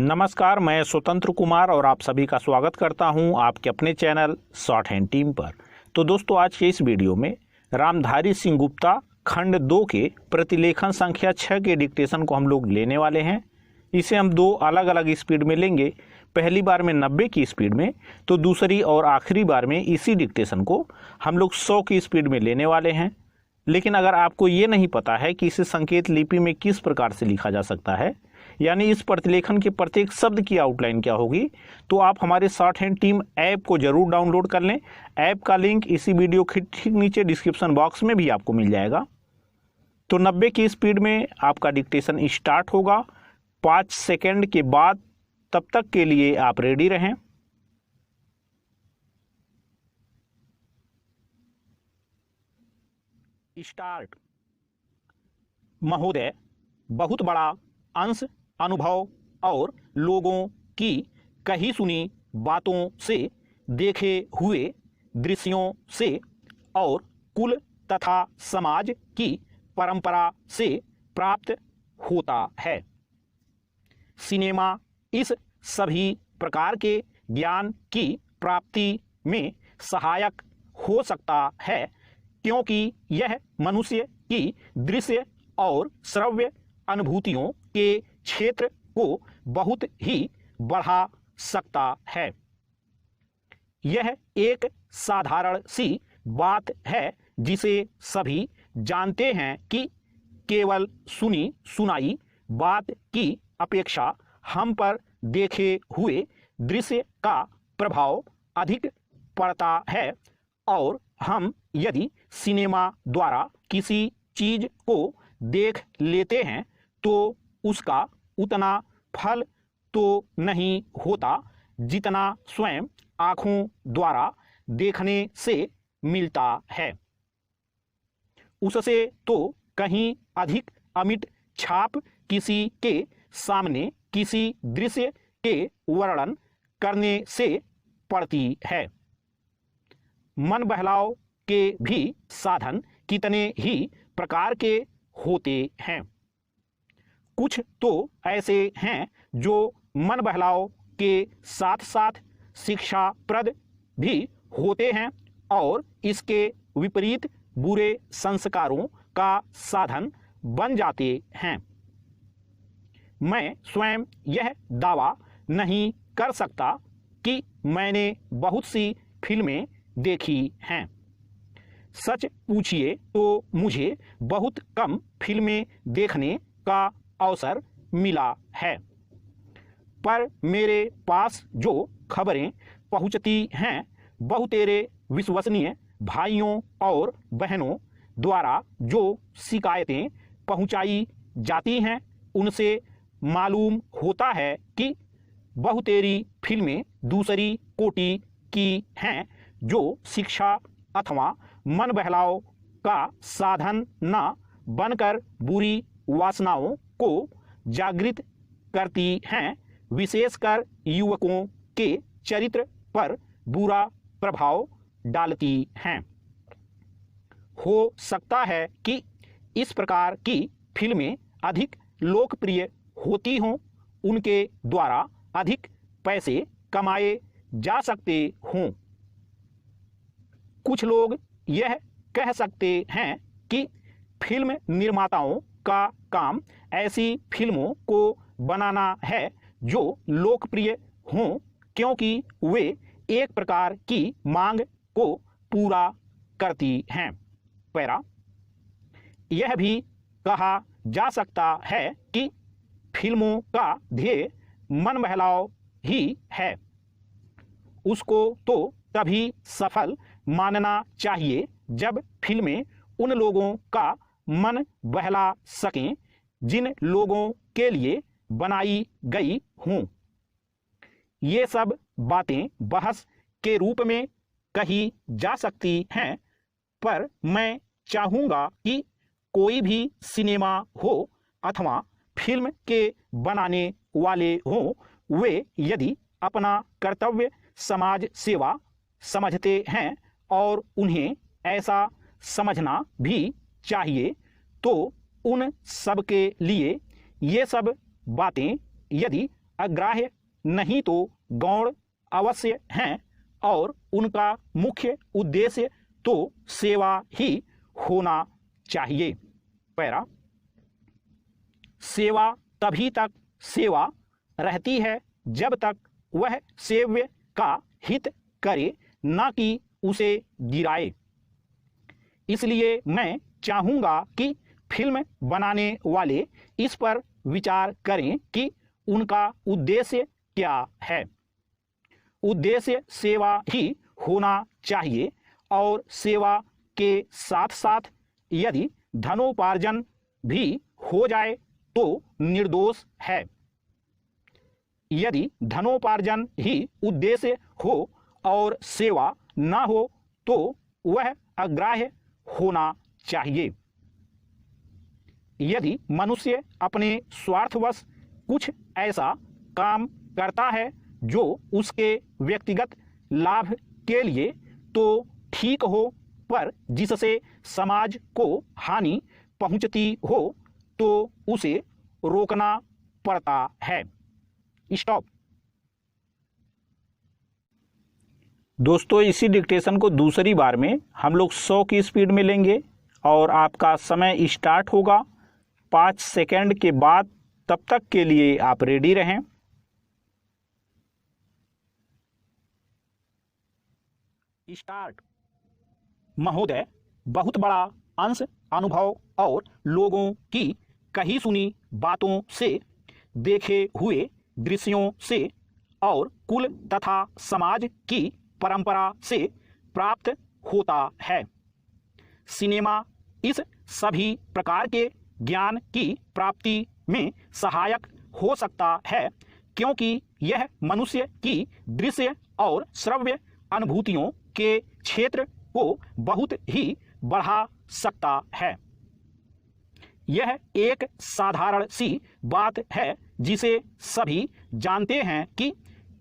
नमस्कार, मैं स्वतंत्र कुमार और आप सभी का स्वागत करता हूं आपके अपने चैनल शॉर्ट हैंड टीम पर। तो दोस्तों, आज के इस वीडियो में रामधारी सिंह गुप्ता खंड 2 के प्रतिलेखन संख्या 6 के डिक्टेशन को हम लोग लेने वाले हैं। इसे हम दो अलग अलग स्पीड में लेंगे, पहली बार में 90 की स्पीड में, तो दूसरी और आखिरी बार में इसी डिक्टेशन को हम लोग 100 की स्पीड में लेने वाले हैं। लेकिन अगर आपको ये नहीं पता है कि इसे संकेत लिपि में किस प्रकार से लिखा जा सकता है, यानी इस प्रतिलेखन के प्रत्येक शब्द की आउटलाइन क्या होगी, तो आप हमारे शॉर्ट हैंड टीम ऐप को जरूर डाउनलोड कर लें। ऐप का लिंक इसी वीडियो के ठीक नीचे डिस्क्रिप्शन बॉक्स में भी आपको मिल जाएगा। तो 90 की स्पीड में आपका डिक्टेशन स्टार्ट होगा 5 सेकेंड के बाद। तब तक के लिए आप रेडी रहें। स्टार्ट। महोदय, बहुत बड़ा अंश अनुभव और लोगों की कही सुनी बातों से, देखे हुए दृश्यों से और कुल तथा समाज की परंपरा से प्राप्त होता है। सिनेमा इस सभी प्रकार के ज्ञान की प्राप्ति में सहायक हो सकता है, क्योंकि यह मनुष्य की दृश्य और श्रव्य अनुभूतियों के क्षेत्र को बहुत ही बढ़ा सकता है। यह एक साधारण सी बात है जिसे सभी जानते हैं कि केवल सुनी सुनाई बात की अपेक्षा हम पर देखे हुए दृश्य का प्रभाव अधिक पड़ता है, और हम यदि सिनेमा द्वारा किसी चीज को देख लेते हैं तो उसका उतना फल तो नहीं होता जितना स्वयं आँखों द्वारा देखने से मिलता है। उससे तो कहीं अधिक अमिट छाप किसी के सामने किसी दृश्य के वर्णन करने से पड़ती है। मन बहलाव के भी साधन कितने ही प्रकार के होते हैं। कुछ तो ऐसे हैं जो मन बहलाव के साथ साथ शिक्षाप्रद भी होते हैं और इसके विपरीत बुरे संस्कारों का साधन बन जाते हैं। मैं स्वयं यह दावा नहीं कर सकता कि मैंने बहुत सी फिल्में देखी हैं। सच पूछिए तो मुझे बहुत कम फिल्में देखने का अवसर मिला है, पर मेरे पास जो खबरें पहुंचती हैं, बहुतेरे विश्वसनीय भाइयों और बहनों द्वारा जो शिकायतें पहुंचाई जाती हैं, उनसे मालूम होता है कि बहुतेरी फिल्में दूसरी कोटि की हैं, जो शिक्षा अथवा मन बहलाव का साधन न बनकर बुरी वासनाओं को जागृत करती हैं, विशेषकर युवकों के चरित्र पर बुरा प्रभाव डालती हैं। हो सकता है कि इस प्रकार की फिल्में अधिक लोकप्रिय होती हों, उनके द्वारा अधिक पैसे कमाए जा सकते हों। कुछ लोग यह कह सकते हैं कि फिल्म निर्माताओं का काम ऐसी फिल्मों को बनाना है जो लोकप्रिय हों, क्योंकि वे एक प्रकार की मांग को पूरा करती हैं। पैरा। यह भी कहा जा सकता है कि फिल्मों का ध्येय मन बहलाव ही है। उसको तो तभी सफल मानना चाहिए जब फिल्में उन लोगों का मन बहला सकें जिन लोगों के लिए बनाई गई हों। ये सब बातें बहस के रूप में कही जा सकती हैं, पर मैं चाहूँगा कि कोई भी सिनेमा हो अथवा फिल्म के बनाने वाले हों, वे यदि अपना कर्तव्य समाज सेवा समझते हैं, और उन्हें ऐसा समझना भी चाहिए, तो उन सब के लिए ये सब बातें यदि अग्राह्य नहीं तो गौण अवश्य हैं और उनका मुख्य उद्देश्य तो सेवा ही होना चाहिए। पैरा, सेवा तभी तक सेवा रहती है जब तक वह सेव्य का हित करे, ना कि उसे गिराए। इसलिए मैं चाहूँगा कि फिल्म बनाने वाले इस पर विचार करें कि उनका उद्देश्य क्या है। उद्देश्य सेवा ही होना चाहिए और सेवा के साथ साथ यदि धनोपार्जन भी हो जाए तो निर्दोष है। यदि धनोपार्जन ही उद्देश्य हो और सेवा न हो तो वह अग्राह्य होना चाहिए। यदि मनुष्य अपने स्वार्थवश कुछ ऐसा काम करता है जो उसके व्यक्तिगत लाभ के लिए तो ठीक हो, पर जिससे समाज को हानि पहुंचती हो तो उसे रोकना पड़ता है। स्टॉप। दोस्तों, इसी डिक्टेशन को दूसरी बार में हम लोग 100 की स्पीड में लेंगे और आपका समय स्टार्ट होगा 5 सेकंड के बाद। तब तक के लिए आप रेडी रहें। स्टार्ट। महोदय, बहुत बड़ा अंश अनुभव और लोगों की कही सुनी बातों से, देखे हुए दृश्यों से और कुल तथा समाज की परंपरा से प्राप्त होता है। सिनेमा इस सभी प्रकार के ज्ञान की प्राप्ति में सहायक हो सकता है, क्योंकि यह मनुष्य की दृश्य और श्रव्य अनुभूतियों के क्षेत्र को बहुत ही बढ़ा सकता है। यह एक साधारण सी बात है जिसे सभी जानते हैं कि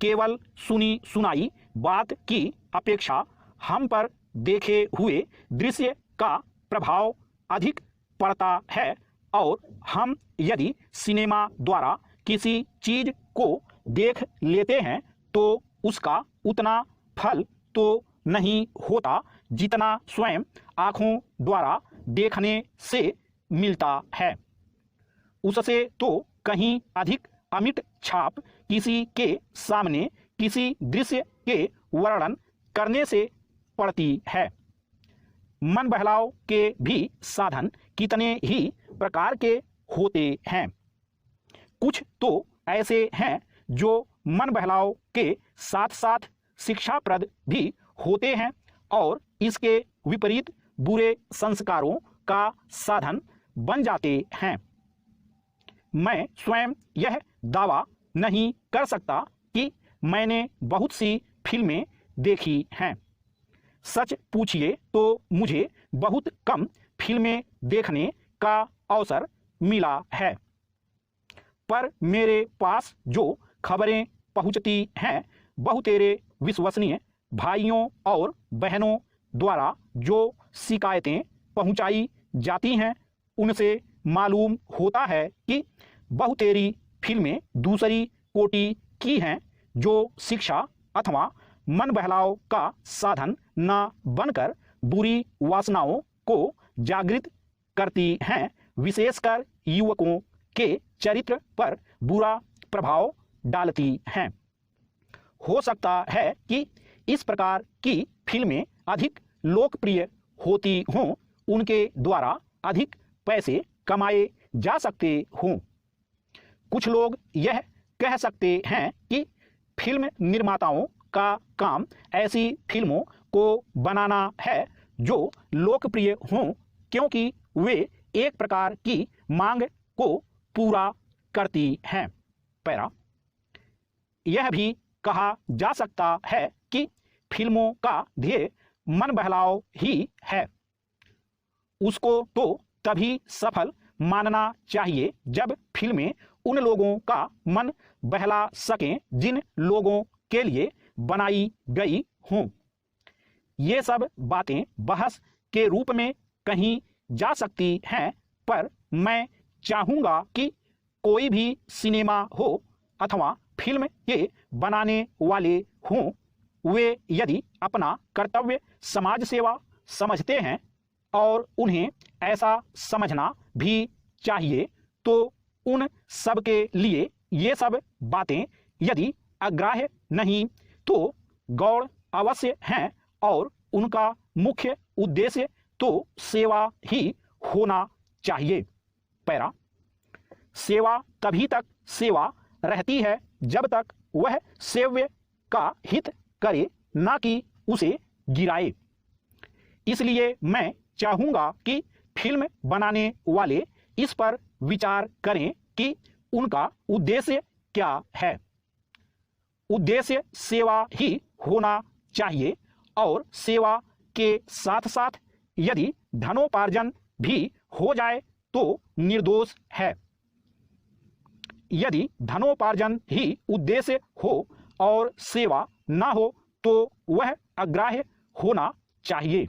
केवल सुनी सुनाई बात की अपेक्षा हम पर देखे हुए दृश्य का प्रभाव अधिक पड़ता है, और हम यदि सिनेमा द्वारा किसी चीज को देख लेते हैं तो उसका उतना फल तो नहीं होता जितना स्वयं आँखों द्वारा देखने से मिलता है। उससे तो कहीं अधिक अमिट छाप किसी के सामने किसी दृश्य के वर्णन करने से पड़ती है। मन बहलाव के भी साधन कितने ही प्रकार के होते हैं। कुछ तो ऐसे हैं जो मन बहलाव के साथ साथ शिक्षाप्रद भी होते हैं और इसके विपरीत बुरे संस्कारों का साधन बन जाते हैं। मैं स्वयं यह दावा नहीं कर सकता कि मैंने बहुत सी फिल्में देखी हैं। सच पूछिए तो मुझे बहुत कम फिल्में देखने का अवसर मिला है, पर मेरे पास जो खबरें पहुंचती हैं, बहुतेरे विश्वसनीय भाइयों और बहनों द्वारा जो शिकायतें पहुंचाई जाती हैं, उनसे मालूम होता है कि बहुतेरी फिल्में दूसरी कोटि की हैं जो शिक्षा अथवा मन बहलाव का साधन न बनकर बुरी वासनाओं को जागृत करती हैं, विशेषकर युवकों के चरित्र पर बुरा प्रभाव डालती हैं। हो सकता है कि इस प्रकार की फिल्में अधिक लोकप्रिय होती हों, उनके द्वारा अधिक पैसे कमाए जा सकते हों। कुछ लोग यह कह सकते हैं कि फिल्म निर्माताओं का काम ऐसी फिल्मों को बनाना है जो लोकप्रिय हों, क्योंकि वे एक प्रकार की मांग को पूरा करती हैं। पैरा, यह भी कहा जा सकता है कि फिल्मों का ध्येय मन बहलाव ही है। उसको तो तभी सफल मानना चाहिए जब फिल्में उन लोगों का मन बहला सकें जिन लोगों के लिए बनाई गई हों। ये सब बातें बहस के रूप में कही जा सकती हैं, पर मैं चाहूँगा कि कोई भी सिनेमा हो, अथवा फिल्म के बनाने वाले हों, वे यदि अपना कर्तव्य समाज सेवा समझते हैं और उन्हें ऐसा समझना भी चाहिए, तो उन सब के लिए ये सब बातें यदि अग्राह्य नहीं तो गौण अवश्य हैं और उनका मुख्य उद्देश्य तो सेवा ही होना चाहिए। पैरा, सेवा तभी तक सेवा रहती है जब तक वह सेव्य का हित करे, ना कि उसे गिराए। इसलिए मैं चाहूंगा कि फिल्म बनाने वाले इस पर विचार करें कि उनका उद्देश्य क्या है। उद्देश्य सेवा ही होना चाहिए और सेवा के साथ साथ यदि धनोपार्जन भी हो जाए तो निर्दोष है। यदि धनोपार्जन ही उद्देश्य हो और सेवा ना हो तो वह अग्राह्य होना चाहिए।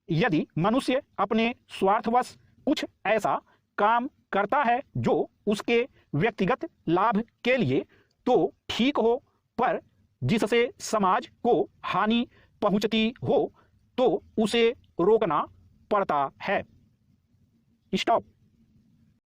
यदि मनुष्य अपने स्वार्थवश कुछ ऐसा काम करता है जो उसके व्यक्तिगत लाभ के लिए तो ठीक हो, पर जिससे समाज को हानि पहुंचती हो तो उसे रोकना पड़ता है। स्टॉप।